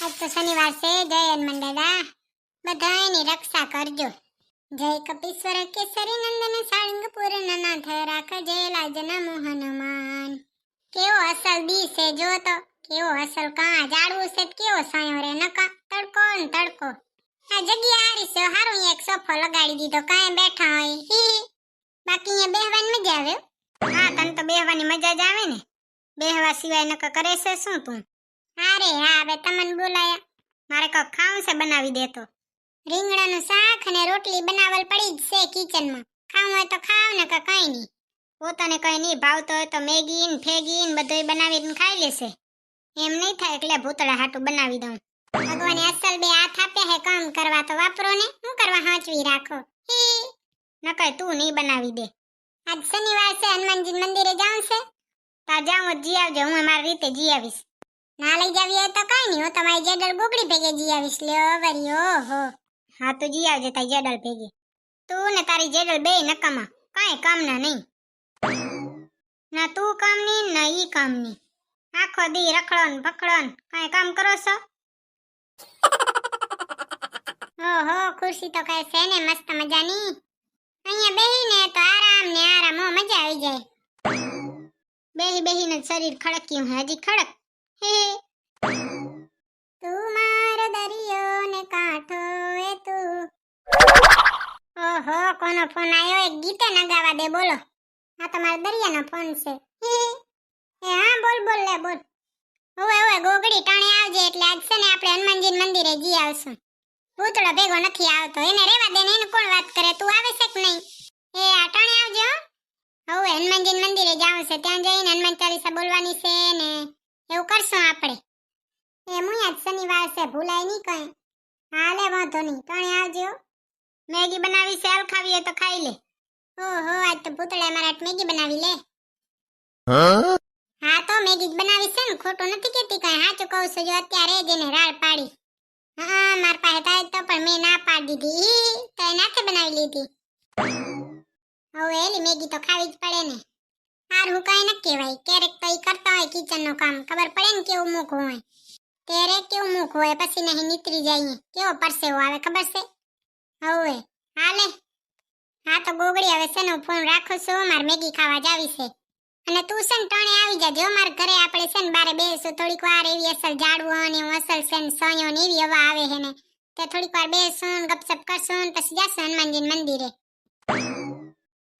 આજ તો શનિવાર છે. જય હનુમાન દાદા, બધાની રક્ષા કરજો. જય કપીશ્વર કેસરી નંદન સાળંગ પૂર્ણ નાથ રાખ જય લાજના મોહન માન. કેવો અસલ દી છે જો તો, કેવો અસલ કા જાડવું છે, કેવો સાયો રે નકા તડકો ને તડકો. આ જગ્યા હારી છે, હારું એક સોફો લગાડી દીધો, કાંઈ બેઠા હોય હી. બાકી અહીંયા બેહવાની મજા આવે. હા, તને તો બેહવાની મજા જ આવે ને, બેહવા સિવાય નકા કરે છે શું તું? અરે હા, હવે તમને બોલાયા. મારે કઈ ખાવું છે, બનાવી દેતો. રીંગણાનું શાક અને રોટલી બનાવલ પડી જ છે કિચનમાં. ખાવું હોય તો ખાવ ને કે કઈ નહીં. પોતાને કઈ નહીં ભાવતો હોય તો મેગી ને ફેગી ને બધુંય બનાવીને ખાઈ લેશે. એમ નહીં થાય એટલે ભૂતળા હાટું બનાવી દઉં. ભગવાને અસલ બે હાથ આપ્યા હે કામ કરવા, તો વાપરો ને, શું કરવા હાંચવી રાખો હી. નકર તું નહીં બનાવી દે. આજ શનિવાર છે, હનુમાનજી મંદિરે જાઉં છે. તા જાઉં જી આવજો, હું મારી રીતે જી આવીશ. ના લઈ જાવી હોય તો કઈ નહીં, હું તમારી જેડલ ગોગડી ભેગે જી આવીશ. લ્યો વરી ઓહો. હા તો જી આવજે તારી જેડલ ભેગે. તું ને તારી જેડલ બે નકામા, કાંઈ કામના નહીં. ના તું કામની ના ઈ કામની. આખો દી રખડો ને ભખડો ને કાંઈ કામ કરો છો? ઓહો, ખુરશી તો કઈ છે ને મસ્ત મજાની. અહીંયા બેહીને તો આરામ ને આરામ, હો મજા આવી જાય. બેહી બેહીને શરીર ખડક્યું હે, હજી ખડક હે. તું મારો દરિયો ને કાંઠો એ તું. ઓહો, કોનો ફોન આવ્યો? એક ગીતે ન ગાવા દે, બોલો. આ તમારો દરિયાનો ફોન છે. એ હા, બોલ બોલ લે બોલ. ઓવે ઓવે ગોગડી ટાણે આવજે, એટલે આજ છે ને આપણે હનુમાનજી મંદિરે જી આવશું. ભૂતળો ભેગો નથી આવતો, એને રેવા દે ને, એને કોણ વાત કરે, તું આવે છે કે નહીં? એ આ ટાણે આવજો. હવે હનુમાનજી મંદિરે જાવું છે, ત્યાં જઈને હનુમાન ચાલીસા બોલવાની છે ને એવું કરશું આપણે. એ મુયા જ શનિવાર છે, ભૂલાય નહીં કઈ. હાલે વાંધો નહીં, ટાણે આવજો. મેગી બનાવી છે, હાલ ખાવી હોય તો ખાઈ લે. ઓહો, આજ તો ભૂતળે મારા મેગી બનાવી લે. હા તો મેગી જ બનાવી છે ને, ખોટું નથી કહેતી કઈ, સાચું કહું છું. જો અત્યારે જ એને રાડ પાડી. હા, માર પાસે થાય તો પણ મેં ના પાડી દીધી, તો એ નાથે બનાવી લીધી. હવે એલી મેગી તો ખાવી જ પડે ને. હારું કઈ ન કહેવાય, ક્યારેક તો ઈ કરતા હોય કિચનનું કામ, ખબર પડે ને કેવું મૂક હોય. ત્યારે કેવું મૂક હોય, પછી નહીં નીતરી જાય, કેવો પરસેવો આવે ખબર છે. હવે હાલે. હા તો ગોગડી, હવે છે ને હું ફોન રાખું છું, મારે મેગી ખાવા જાવી છે. અને તું છે ને ટાણે આવી જાજો મારા ઘરે, આપણે છે ને બારે બેસું થોડીક વાર. એવી અસલ જાડવું અને અસલ છે ને સોયો ને એવી હવા આવે હે ને, તે થોડીક વાર બેસું ને ગપસપ કરશું ને પછી જાશું હનુમાનજી મંદિરે.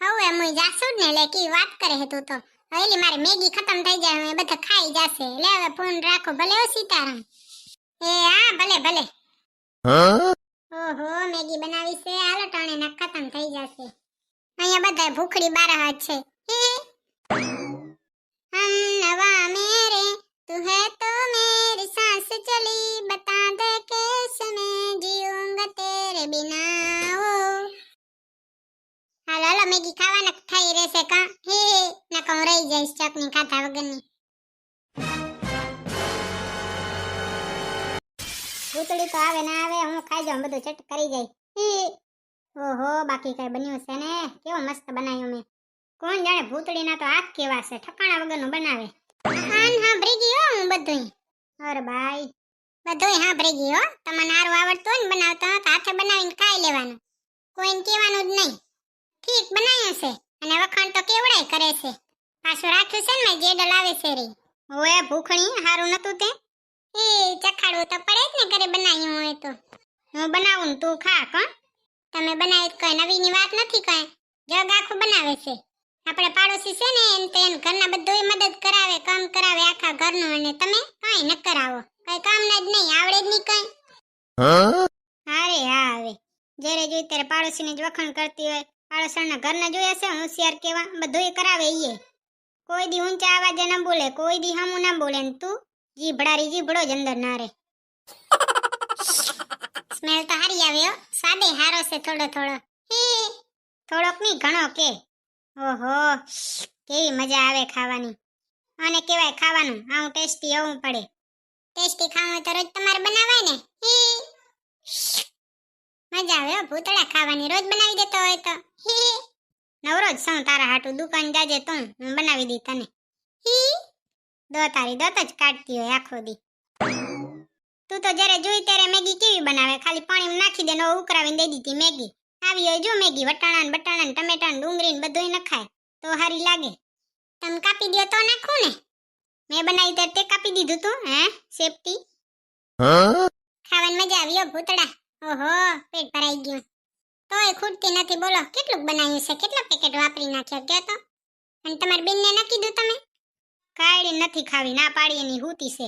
હવે હું જાશું જ ને, લે કી વાત કરે હે તું તો. એલી મારી મેગી ખતમ થઈ જાય, હવે બધા ખાઈ જશે. લે હવે ફોન રાખો ભલે. ઓ સીતારામ. એ હા ભલે ભલે. ઓહો, મેગી બનાવી છે, હાલો ટાણે ના ખતમ થઈ જશે. અહીંયા બધા ભૂખડી બારા છે. हम नवा मेरे तू है तो मेरी सांस चली, बता दे कैसे मैं जीऊंगा तेरे बिना. ओ હાલો હાલો, મેગી ખાવાના થઈ રહેશે કા હે. ના કહું રહી જઈશ ચટણી ખાધા વગરની. ભૂતળી તો આવે ના આવે, હું ખાઈ જાઉં, બધું ચટ કરી જાય. ઓહો, બાકી કઈ બન્યું છે ને, કેવો મસ્ત બનાવ્યું મેં. કોણ જાણે ભૂતળીના તો આંખ કેવા છે, ઠકાણા વગરનું બનાવે. હા ભરી ગયો હું બધું. અરે ભાઈ, બધું હા ભરી ગયો. તમને હારું આવડતું હોય ને બનાવતા, તો હાથે બનાવીને ખાઈ લેવાનું, કોઈને કહેવાનું જ નહીં. ઠીક બનાવ્યું છે, અને વખાણ તો કેવડાય કરે છે. પાછું રાખ્યું છે ને મેં જેડલ આવે છે રે. ઓએ ભૂખણી, હારું નતું તે. એ ચખાડવું તો પડે જ ને, ઘરે બનાવ્યું હોય તો. હું બનાવું ને તું ખા. કોણ તમે બનાવી? કઈ નવીની વાત નથી, કઈ જગ આખું બનાવે છે. આપણે પાડોશી છે ને, એમ તો એન ઘરના બધુંય મદદ કરાવે, કામ કરાવે આખા ઘરનું, અને તમે કાંઈ ન કરાવો. કઈ કામ ના જ નહીં, આવડે જ નહીં કઈ. અરે હા, હવે જ્યારે જોઈ ત્યારે પાડોશીને જ વખાણ કરતી હોય. પાડોશીના ઘરના જોયા છે હોશિયાર કેવા, બધુંય કરાવે ઈએ. કોઈ દી ઊંચા અવાજે ન બોલે, કોઈ દી હમું ના બોલે, ને તું જીભડારી જીભડો જ અંદર ના રે. સ્મેલ તો હારી આવે હો, સ્વાદે હારો છે થોડો થોડો. થોડોક નહીં ઘણો કે. ઓહો, કેવી મજા આવે ખાવાની. અને કેવાય ખાવાનું આવું ટેસ્ટી હોવું પડે. ટેસ્ટી ખાવું તો રોજ તમારે બનાવાય ને. મજા આવે ભૂતળા ખાવાની, રોજ બનાવી દેતો હોય તો. નવરો જ છું તારા હાટુ, દુકાન જાજે તું, હું બનાવી દી તને. દો તારી દોત જ કાઢતી હોય આખો દી. તું તો જ્યારે જોઈ ત્યારે મેગી કેવી બનાવે, ખાલી પાણીમાં નાખી દે ને ઉકળાવીને દઈ દીધી મેગી. આવી હોય જો મેગી, વટાણા ને બટાણા ને ટમેટા ને ડુંગળી ને બધુંય નખાય તો હારી લાગે. તમે કાપી દો તો નાખું ને? મેં બનાવી ત્યારે તે કાપી દીધું તું, હે સેફટી? ખાવાની મજા આવી હો ભૂતડા. ઓહો, પેટ ભરાઈ ગયું. તોય ખૂટતી નથી. બોલો કેટલું બનાવ્યું છે, કેટલા પેકેટ વાપરી નાખ્યા કે તો? અને તમારી બેનને ના કીધું તમે? કાંઈ નથી ખાવી, ના પાડી એની હુતી છે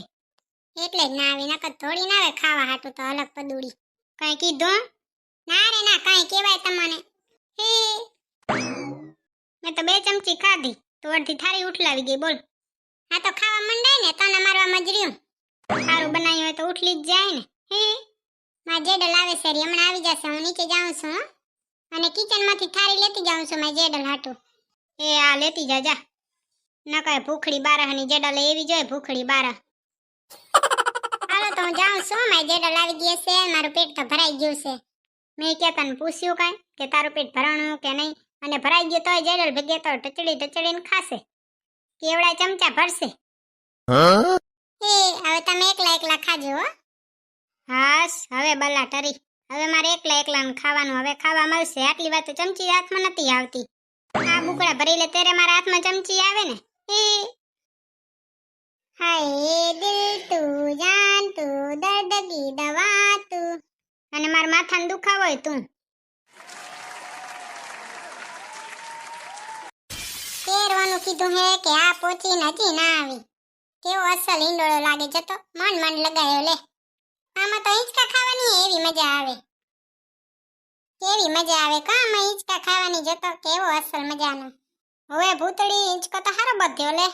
એટલે જ ના આવી, નકર થોડી ના આવે ખાવા હાટું તો અલગ પદુડી. કઈ કીધું? ના રે ના, કઈ કહેવાય તમને? હે મેં તો 2 ચમચી ખાધી તો અડધી થાળી ઉઠલાવી ગઈ. બોલ. આ તો ખાવા મંડાય ને તને મારવા મજર્યું. સારું બનાવ્યું હોય તો ઉઠલી જ જાય ને. હે માં જેડલ આવે છે, હમણાં આવી જશે. હું નીચે જાઉં છું અને કિચનમાંથી થાળી લેતી જાઉં છું માં જેડલ હાટું. એ આ લેતી જા જા. ન કઈ ભૂખડી બારાની જેડલ એવી જોઈએ, ભૂખડી બારા. હાલો તો હું જાઉં છું, માં જેડલ આવી ગઈ છે, મારું પેટ તો ભરાઈ ગયું છે. મેં ક્યાં તને પૂછ્યું કાંઈ કે તારું પેટ ભરાણું કે નહીં? અને ભરાઈ ગયું તોય જેડલ ભેગે તો ટચડીને ખાશે. કેવડા ચમચા ભરશે. એ હવે તમે એકલા ખાજો હો. હાસ, હવે બલા ટરી. હવે મારે એકલાનું ખાવાનું. હવે ખાવા મળશે. આટલી વાત ચમચી હાથમાં નથી આવતી. આ બુકડા ભરી લે ત્યારે મારા હાથમાં ચમચી આવે ને. હાય દિલ તું જાન તું દર્દ કી દવા તું. અને મારા માથાનો દુખાવો હોય તું. તેરવાનું કીધું હે કે આ પોચી નથી ના આવી. કેવો અસલ ઈંડોળો લાગે જતો. મન લગાયો લે. આમાં તો હિંચકા ખાવાની એવી મજા આવે. કેવી મજા આવે કામાં હિંચકા ખાવાની જતો. કેવો અસલ મજાનો. હવે ભૂતડી હિંચકો તો હારો બધ્યો લે.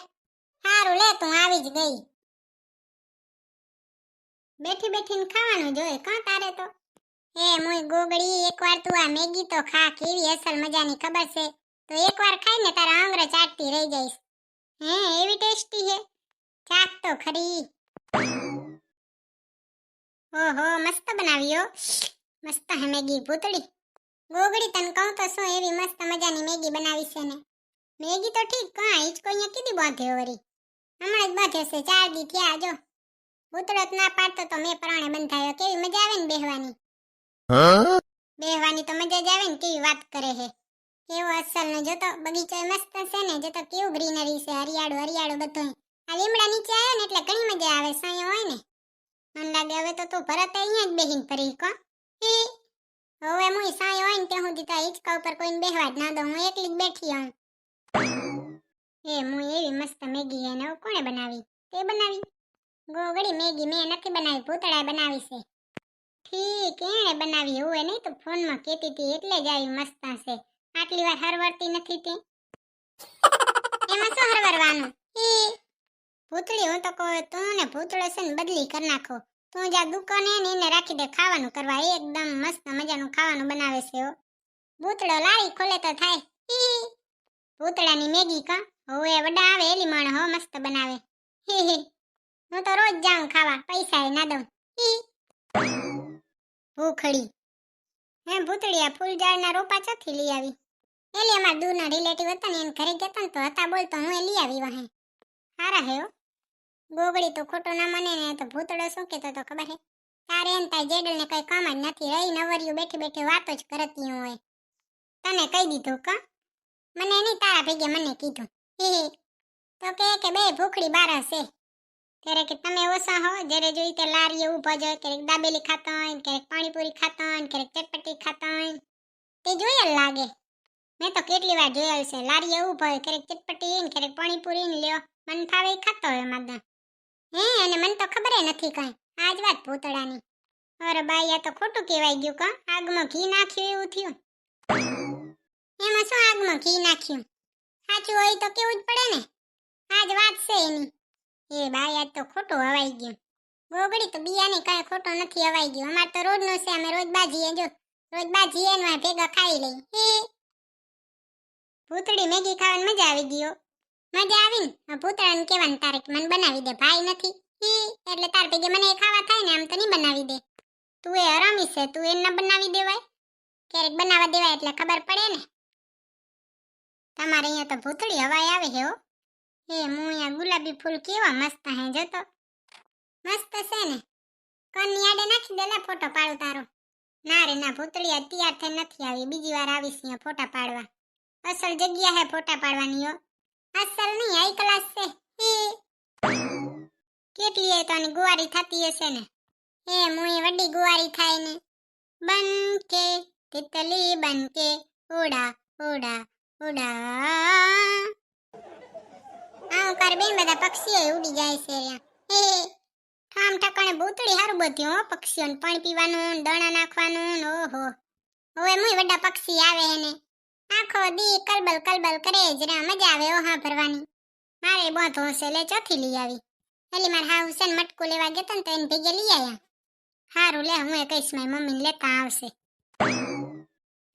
હારું લે તું આવી જ ગઈ. બેઠીને ખાવાનું જોઈએ કાં તારે તો. હે મુય ગોગડી, એકવાર તું આ મેગી તો ખા. કેવી અસલ મજાની ખબર છે? તો એકવાર ખાઈને તારા આંગળા ચાટતી રહી જઈશ. હે એવી ટેસ્ટી હે. ચાખ તો ખરી. ઓહો મસ્ત બનાવ્યો. મસ્ત હે મેગી ભૂતડી. ગોગડી તને કહું તો શું એવી મસ્ત મજાની મેગી બનાવી છે ને. મેગી તો ઠીક, કાં હિંચકો અહીંયા કીધી બાંધ્યો વરી. હમણાં જ બાંધ્યો છે, 4 દી થયા જો. ભૂતડો ના પાડતો તો મેં પરાણે બંધાયો. કેવી મજા આવે ને બેહવાની. બેહવાની તો મજા જ આવે ને. કેવી વાત કરે હે. કેવો અસલ ને જોતો. બગીચો મસ્ત છે ને, જોતો કેવું ગ્રીનરી છે. હરિયાળું બધું. આ લીમડા નીચે આવ્યો ને એટલે ઘણી મજા આવે. સાયો હોય ને મને લાગે હવે તો તું ભરત અહીંયા જ બેહીને ફરી કો. હવે મુઈ સાયો હોય ને ત્યાં સુધી તો હિંચકા ઉપર કોઈને બેહવા જ ના દઉં. હું એકલી જ બેઠી આવું. એ મુઈ એવી મસ્ત મેગી હે ને. કોણે બનાવી? તે બનાવી? ગોગડી મેગી મેં નથી બનાવી, ભૂતળાએ બનાવી છે. ઠીક એણે બનાવી હોય નહીં તો ફોનમાં કહેતી હતી એટલે જ આવી મસ્ત છે. આટલી વાર હરવરતી નથી તે. એમાં શું હરવરવાનું? ભૂતળી હું તો કહું તું ને ભૂતળો છે ને બદલી કરી નાખો. તું જા દુકાને ને એને રાખી દે ખાવાનું કરવા. એકદમ મસ્ત મજાનું ખાવાનું બનાવે છે હો. ભૂતળો લારી ખોલે તો થાય. ભૂતળાની મેગી કા હવે વડા આવે એલી માણ હો મસ્ત બનાવે. હું તો રોજ જાઉં ખાવા, પૈસા એ ના દઉં. ભૂખડી. હે ભૂતળી આ ફૂલઝાડના રોપા ચોથી લઈ આવી? એલી અમારા દૂરના રિલેટિવ હતા ને એને ઘરે ગયા ને તો હતા બોલ તો હું એ લઈ આવી વાહે. હારા હે હો. ગોગડી તો ખોટો ના મને ને તો ભૂતળો શું કહેતો તો ખબર હે? તારે એમ તાય જેડલ ને કઈ કામ જ નથી. રહી નવરિયું બેઠી વાતો જ કરતી હોય. તને કહી દીધું કા? મને નહીં તારા ભેગે મને કીધું. તો કે બે ભૂખડી બારા છે. ત્યારે કે તમે ઓછા હો. જ્યારે જોઈ તે લારીએ ઊભા જાય. ક્યારેક દાબેલી ખાતા હોય, ક્યારેક પાણીપુરી ખાતા હોય, ક્યારેક ચટપટી ખાતા હોય. તે જોયેલ લાગે. મેં તો કેટલી વાર જોયેલ છે. લારીએ ઊભા હોય, ક્યારેક ચટપટી ને ક્યારેક પાણીપુરી ને લ્યો. મન ફાવે ખાતો હોય માદા. અને મને તો ખબર નથી કઈ. આજ વાત ભૂતળાની. અરે બાઈ આ તો ખોટું કહેવાય ગયું કા. આગમાં ઘી નાખ્યું એવું થયું. એમાં શું આગમાં ઘી નાખ્યું? સાચું હોય તો કેવું જ પડે ને. આજ વાત છે એની. એ બાઈ આજ તો ખોટું હવાઈ ગયું. ગોગડી તો બિયાની કઈ ખોટું નથી હવાઈ ગયું. અમાર તો રોજનું છે. અમે રોજ બાજીએ જો. રોજ બાજીએ ને ભેગા ખાઈ લઈ. ભૂતળી મેગી ખાવાની મજા આવી ગયો. મજા આવી ને. ભૂતળાને કહેવાનું તારે કે મને બનાવી દે. ભાઈ નથી એટલે તાર ભેગે મને ખાવા થાય ને આમ તો નહીં બનાવી દે. તું એ હરામી છે. તું એને બનાવી દેવાય. ક્યારેક બનાવવા દેવાય એટલે ખબર પડે ને. તમારે અહીંયા તો ભૂતળી હવાઈ આવે છે હો. હું અહીંયા ગુલાબી ફૂલ કેવા મસ્ત હે જોતો. મસ્ત છે ને. કને ફોનની આડે નાખી દે લે ફોટો પાડું તારો. ના રે ના ભૂતળી તૈયાર થઈ નથી આવી, બીજી વાર આવીશ ત્યાં ફોટા પાડવા. અસલ જગ્યા હે ફોટા પાડવાની હો, અસલ નહીં હાઈ ક્લાસ છે. હે કેટલી એ તો આની ગુવારી થતી હશે ને. હે મુઈ વડી ગુવારી થાય ને. બન કે તિતલી બન કે ઉડા ઉડા ઉડા. આવું કર બેન બધા પક્ષીઓ ઉડી જાય છે રે. હે ઠામ ઠકાણે ભૂતળી હારું બધું હો, પક્ષીઓને પાણી પીવાનું, દાણા નાખવાનું. ઓહો હવે મુઈ વડા પક્ષી આવે એને આખો દી કલબલ કલબલ કરે જ રે, મજા આવે ઓ હા ભરવાની. મારે બોધો હશે લે ચોથી લઈ આવી. એલી માર હા હુસેન મટકું લેવા ગયા ને તો એને ભેગે લઈ આયા. હારું લે હું એ કહીશ મારી મમ્મીને લેતા આવશે.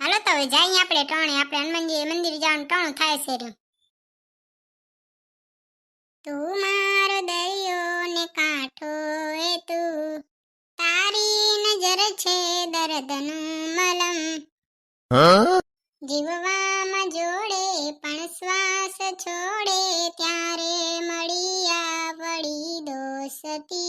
હાલો તો હવે જઈએ આપણે ટાણે, આપણે હનુમાનજી મંદિર જવાનું ટાણું થાય છે રે. તું મારો દરિયો ને કાંઠો એ તું, તારી નજર છે દર્દનું મલમ. જીવવામાં જોડે પણ શ્વાસ છોડે ત્યારે મળી આવડી દોસ્તી.